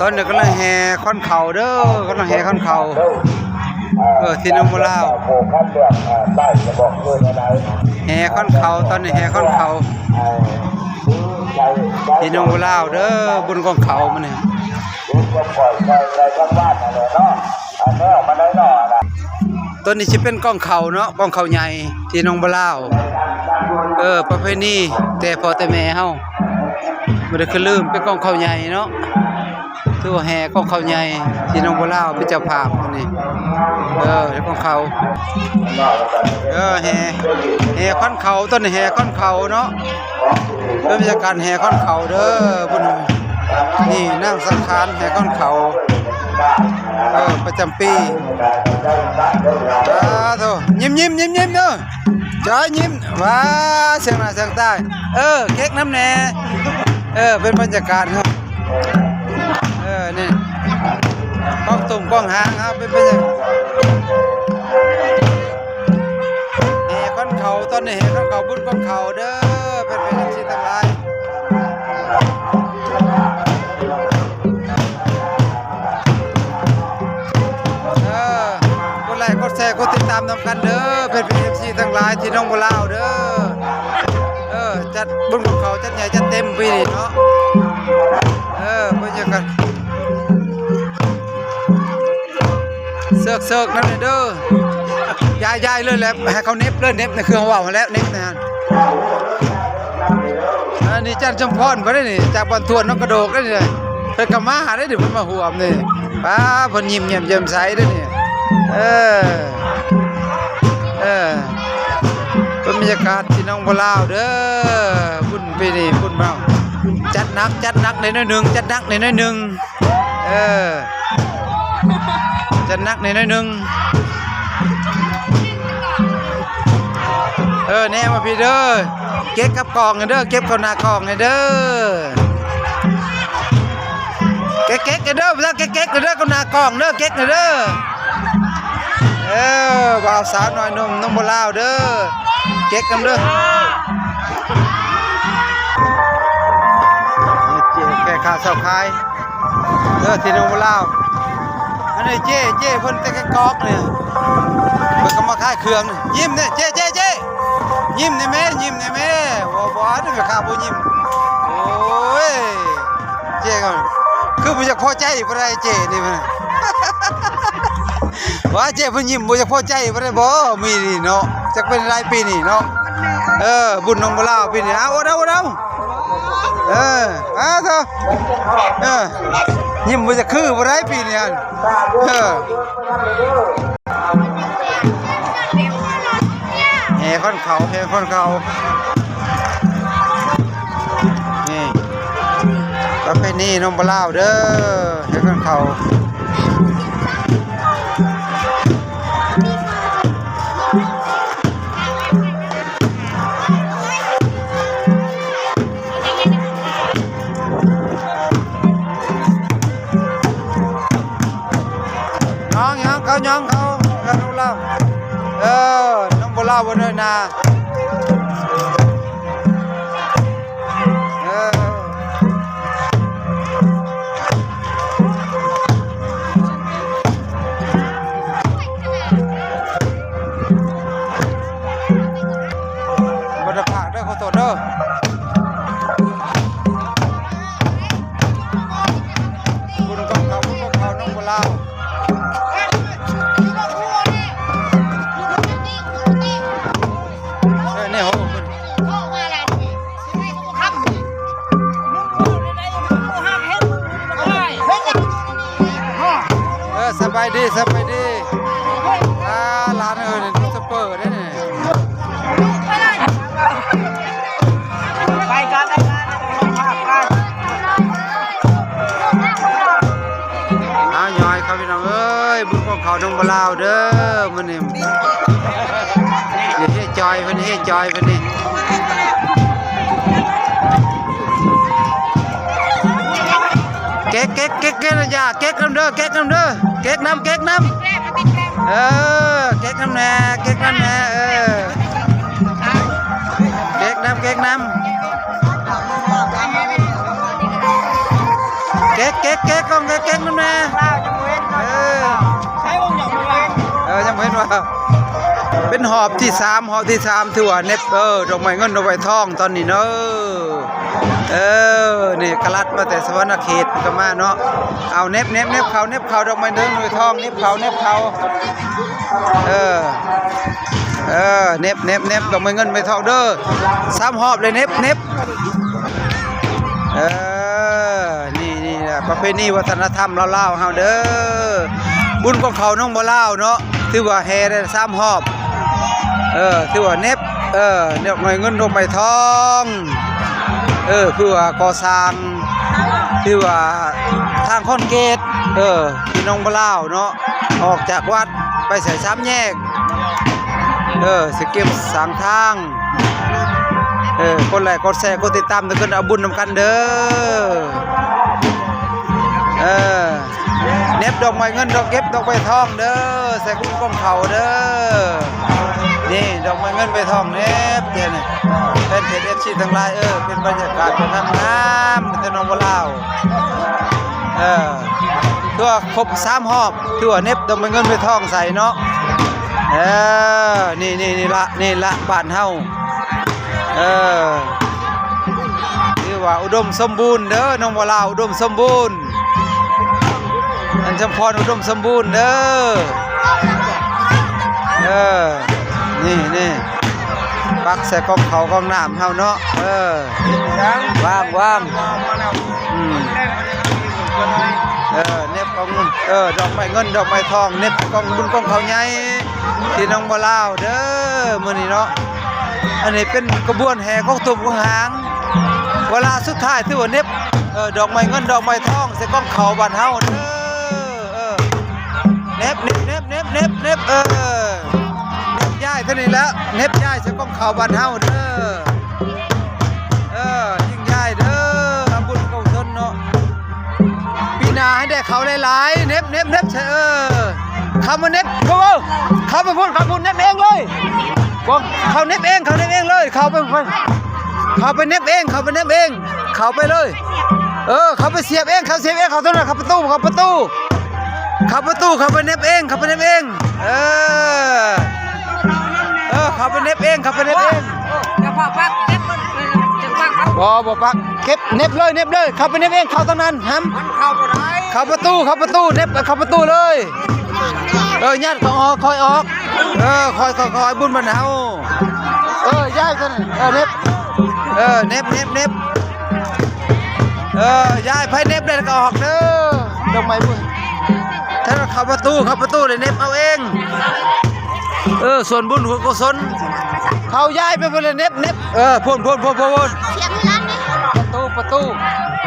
ตอนนี้ก็เลยแห่ค้อนเข่าเด้อก็ต้องแห่ค้อนเข่าที่น้องบัวลาวแห่ค้อนเข่าตอนนี้แห่ค้อนเข่าที่น้องบัวลาวเด้อบุญกองเขามันเนี่ยตัวนี้จะเป็นกองเขาเนาะกองเขาใหญ่ที่น้องบัวลาวประเพณีแต่พอแต่แม่เฮาบ่ได้คือลืมเป็นกองเขาใหญ่เนาะถือว่าแห่กองเขาใหญ่ที่น้องบัวลาวเป็นเจ้าภาพนี่แล้วกองเขาแห่ค้อนเขาต้นแห่ค้อนเขาเนาะเป็นบรรยากาศแห่ค้อนเขาเด้อบุญนี่นั่งสังขารแห่ค้อนเขาประจำปีโธ่ยิ้มเด้อจ้ายิ้มว้าเสียงหน้าเสียงใต้เค้กน้ำแหน่เป็นบรรยากาศครับนี่กล้องตุ่มกล้องหางครับเป็นบรรยากาศแห่ค้อนเขาตอนนี้แห่ค้อนเขาบุญกองเขาเด้อเป็นที่ทั้งหลายกดไลค์กดแชร์กดติดตามนำกันเด้อเป็นที่ทั้งหลายที่น้องบัวลาวเด้อจัดบุญกองเขาจัดใหญ่จัดเต็มปีเนาะบรรยากาศเสือกนั่นเลยเด้อยายเลยแหละให้เขาเน็บเลยเน็บในเครื่องว่าวมาแล้วเน็บนะนี่จันจำพรก็ได้นี่จากบอลทวนน้องกระโดกได้นี่เพิ่นกมาได้ดิเพิ่นมาห่วมนี่ป้าเพิ่นยิ้มเยี่ยมใสได้นี่เป็นบรรยากาศที่น้องบัวลาวเด้อบุญปีนี้บุญเมาจัดหนักในน้อยหนึ่งจัดหนักในน้อยหนึ่งจัดหนักในน้อยหนึ่งแน่มาพี่เด้อเก็บกับกองเด้อเก็บเข้าหน้ากองเด้อเก๊กเด้อเวลาเก๊กเด้อเข้าหน้ากองเด้อเก๊กเด้อบ่าวสาวน้อยหนุ่มน้องบัวลาวเด้อเก๊กกันเด้อแก่ข้าวเสาคายที่น้องบัวลาวอันนี้เจ๊เพิ่นแต่กอกเนี่ยเพิ่นก็มาขายเครื่องยิ้มเนี่ยเจ๊ยิ้มนี่แม่บ่นี่แม่ค้าบ่ยิ้มโอ้ยเจ๊ก็คือบ่อยากพอใจบ่ได้เจ๊นี่มันว่าเจ๊เพิ่นยิ้มบ่อยากพอใจบ่ได้บ่มีนี่เนาะจักเป็นรายปีนี่เนาะบุญน้องบัวลาวปีนี้เอาเด้อเถอะยิ้มบ่จะคือบ่ได้ปีนี้แห่ค้อนเขานี่ประเพณีน้องบัวลาวเด้อแห่ค้อนเขาน้องเขาน้องเล่าน้องบัวลาวบนเนินนาบนผักด้วยขอโทษเด้อบุญกองเขาน้องบัวลาวสบายดีร้านนี่สเปอร์ได้เนี่ยไปกันย่อยครับพี่น้องบุญของเขาน้องบัวลาวเด้อมันนี่เฮ้จอยวันนี้เก๊กนะจ๊ะเก๊กน้ำเด้อเก๊กน้ำเก๊กน้ำเก๊กน้ำแน่เก๊กน้ำเก๊กน้ำ เก๊กกองเก๊กนั่นแน่ใช้วงหยอกมือ ยังเห็นว่าเป็นหอบที่3ถือว่าเน็บดอกไม้เงินดอกไม้ทองตอนนี้เนาะนี่กระลัดมาแต่สวรรณเขตก็มาเนาะเอาเน็บเขาดอกไม้เงินดอกไม้ทองเน็บเขาเน็บดอกไม้เงินไม่ทองเด้อ3หอบเลยเน็บนี่แหละประเพณีวัฒนธรรมลาวๆเฮาเด้อบุญของเขาน้องบ่ลาวเนาะถือว่าแห่ได้3หอบถือว่าเน็บดอกไม้เงินดอกไม้ทองเพื่อก่อสร้างถือว่าทางคอนกรีตพี่น้องบ่ลาวเนาะออกจากวัดไปใส่3แยกสเก็บสร้างทางคนแรกกดแชร์กดติดตามทุกคนเอาบุญนำกันเด้อเน็บดอกไม้เงินดอกเก็บดอกไม้ทองเด้อใส่กุ้งก้องเขาเด้อนี่ดอกไม้เงินใบทองเน็บเดี๋ยวนี่เป็นเพจเอฟซีทั้งหลายเป็นบรรยากาศเป็นงามๆเป็นน้องบ่ลาวตัวครบ3หอบตัวเน็บดอกไม้เงินใบทองใส่เนาะนี่ละบ้านเฮาคือว่าอุดมสมบูรณ์เด้อน้องบ่ลาวอุดมสมบูรณ์อันจำพรอุดมสมบูรณ์เด้อนี่ปักใส่กองเขากองน้ำเฮาเนาะว่างเน็บกองดอกไม้เงินดอกไม้ทองเน็บกองบุญกองเขาใหญ่ที่น้องบ่ลาวเด้อมื้อนี้เนาะอันนี้เป็นกระบวนแห่ของตุ่มของหางเวลาสุดท้ายถือว่าเน็บดอกไม้เงินดอกไม้ทองใส่กองเขาบ้านเฮาเด้อเน็บย่ายเท่านี้แล้วเน็บย่ายใส่กองเขาบ้านเฮาเด้อยิ่งย่ายเด้อทำบุญกุศลเนาะปีหน้าให้ได้เขาหลายๆเน็บใช่เขามาเน็บเขาไปพูดเน็บเองเลยบอกเขาเน็บเองเลยเขาไปเน็บเองเขาไปเลยเขาไปเสียบเองเขาตัวนั้นเขาประตูเขาไปเน็บเองเขาไปเน็บเองจะพอปักเน็บมันจะปักเขาบ่ปักเก็บเน็บเลยเขาไปเน็บเองเขาตัวนั้นห้ำเข้าบ่ได้เขาประตูเน็บเขาประตูเลยญาติออกคอยออกคอยบุญบรรเทาย้ายกันเน็บย้ายไผเน็บได้ก็ออกเด้อดอกไม้บุญถ้าเข้าประตูเลยเน็บเอาเองส่วนบุญกุศลเขาย้ายไปเลยเน็บพ่นเสียงร้านนี้ประตู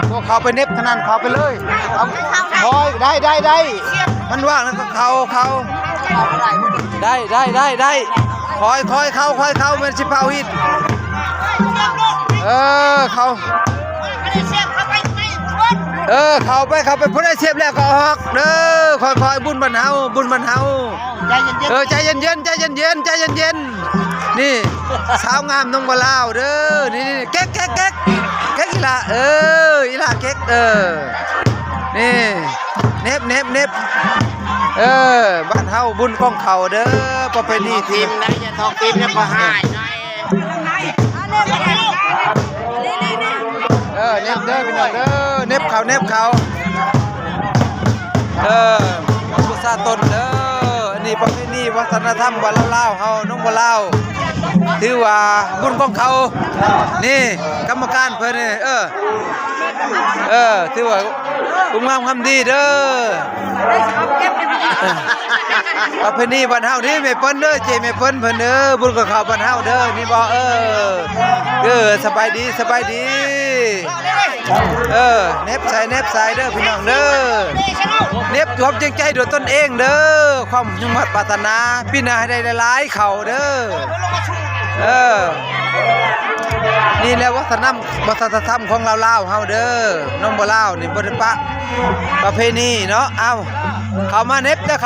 พวกเขาไปเน็บขนาดเขาไปเลยคอยได้มันว่างแล้วก็เขาได้คอยเขาเหมือนชิพาวิทเขาเขาไปพ้นไอเสียบแล้วก็ออกเด้อคอยบุญบรรเทาใจเย็นนี่สาวงามน้องบ่ลาวเด้อนี่เก๊กอีละอีละเก๊กนี่เน็บบ้านเฮาบุญกองเขาเด้อประเพณีทีมนะอย่าทอกทีมเนี่ยพอหายหน่อยเน็บเด้อพี่น้องเด้อเน็บเขากุศลตนเด้ออันนี้ประเพณีวัฒนธรรมบ้านลาวเฮาน้องบ่ลาวถือว่าบุญของเขานี่กรรมการเพิ่นนี่ถือว่าคุณงามความดีเด้อประเพณีบ้านเฮานี่แม่เปิ้นเด้อเจแม่เปิ้นเพิ่นเด้อบุญของเขาบ้านเฮาเด้อนี่บ่สบายดีเน็บใส่เด้อพี่น้องเด้อเน็บจวบจริงใจด้วยตนเองเด้อความมุ่งมั่นปรารถนาพี่นาให้ได้หลายเขาเด้อนี่แหละวัฒนธรรมของลาวเฮาเด้อน้องบ่ลาวนี่บ่ได้ปะประเพณีเนาะเอาเขามาเน็บเด้อ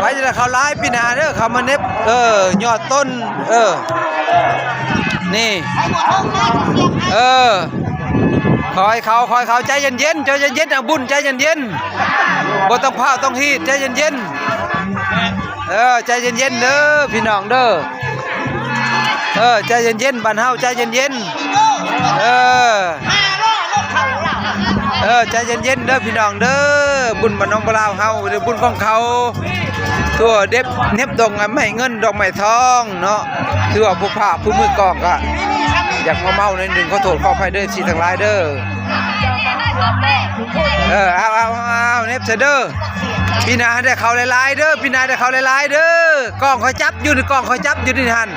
ไปจะเขาหลายพี่นาเด้อเขามาเน็บยอดต้นนี่ คอยเขาใจเย็นๆใจเย็นๆอ่ะบุญใจเย็นๆบ่ต้องพาต้องฮีดใจเย็นๆใจเย็นๆเด้อพี่น้องเด้อใจเย็นๆบ้านเฮาใจเย็นๆใจเย็นๆเด้อพี่น้องเด้อบุญบ้านน้องบ่ลาวเฮาหรือบุญของเขาตัวเด็บเน็บดอกไม้เงินดอกไม้ทองเนาะถือว่าผู้ภาคผู้มือกองก็อยากมาเมาในหนึ่งขอโทษขออภัยเด้อสิทั้งหลายเด้อเอาเน็บเสเด้อพี่นาได้เขาหลายๆเด้อพี่นาได้เขาหลายๆเด้อกองคอยจับอยู่ในกองคอยจับอยู่นี่หัน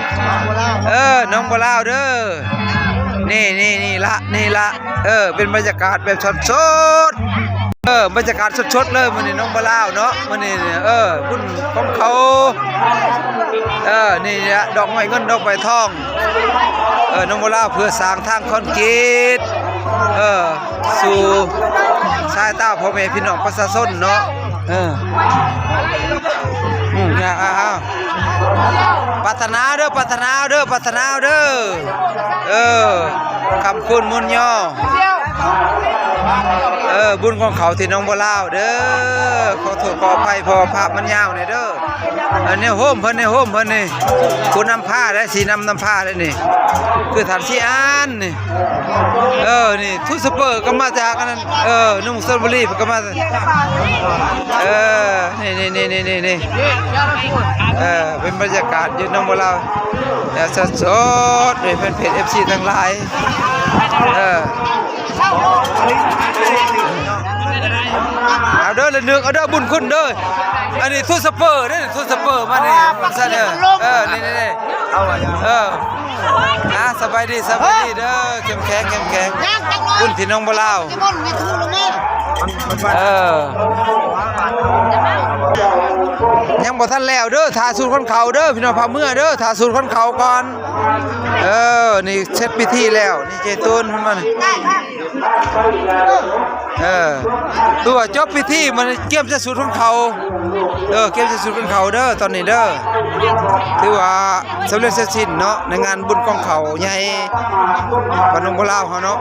น้องบ่ลาวเด้อนี่ละเป็นบรรยากาศแบบสดบรรยากาศสดๆเลยมื้อนี้น้องบ่ลาวเนาะมื้อนี้บุญของเขานี่เนี่ยดอกไม้เงินดอกไม้ทองน้องบ่ลาวเพื่อสร้างทางคอนกรีตสู่สายตาพ่อแม่พี่น้องประชาชนเนาะพัฒนาเด้อคำคุณมุนย่อบุญของเขาที่น้องบ่ลาวเด้อขอโทษขออภัยพอภาพมันยาวนี่เด้ออันนี้โฮมเพิ่นนี่ผู้นำผ้าได้สีนำผ้าได้นี่คือฐานสีอันนี่นี่ทุสเปอร์ก็มาจากอันนั้นนุ่งสระบุรีก็มานี่เป็นบรรยากาศอยู่น้องบ่ลาวแล้วสดๆด้วยแฟนเพจ FC ทั้งหลายเอาเด้อละนึงเอาเด้อบุญคุณเด้ออันนี้ทุสเปอร์เด้อทุสเปอร์มานี่ซะเด้อนี่เอาสบายดีเด้อเข้มแข็งบุญที่น้องบ่ลาวยังบ่ทันแล้วเด้อทาสูตรคนเขาเด้อพี่น้องพาเมื่อเด้อทาสูตรคนเขาก่อนนี่เสร็จพิธีแล้วนี่เจตูนมันตัวจบพิธีมันเกี่ยมจะสูตรของเขาเกี่ยมจะสูตรของเขาเด้อตอนนี้เด้อถือว่าสำเร็จเสร็จสิ้นเนาะในงานบุญของเขาใหญ่บ้านน้องบ่ลาวเฮาเนาะ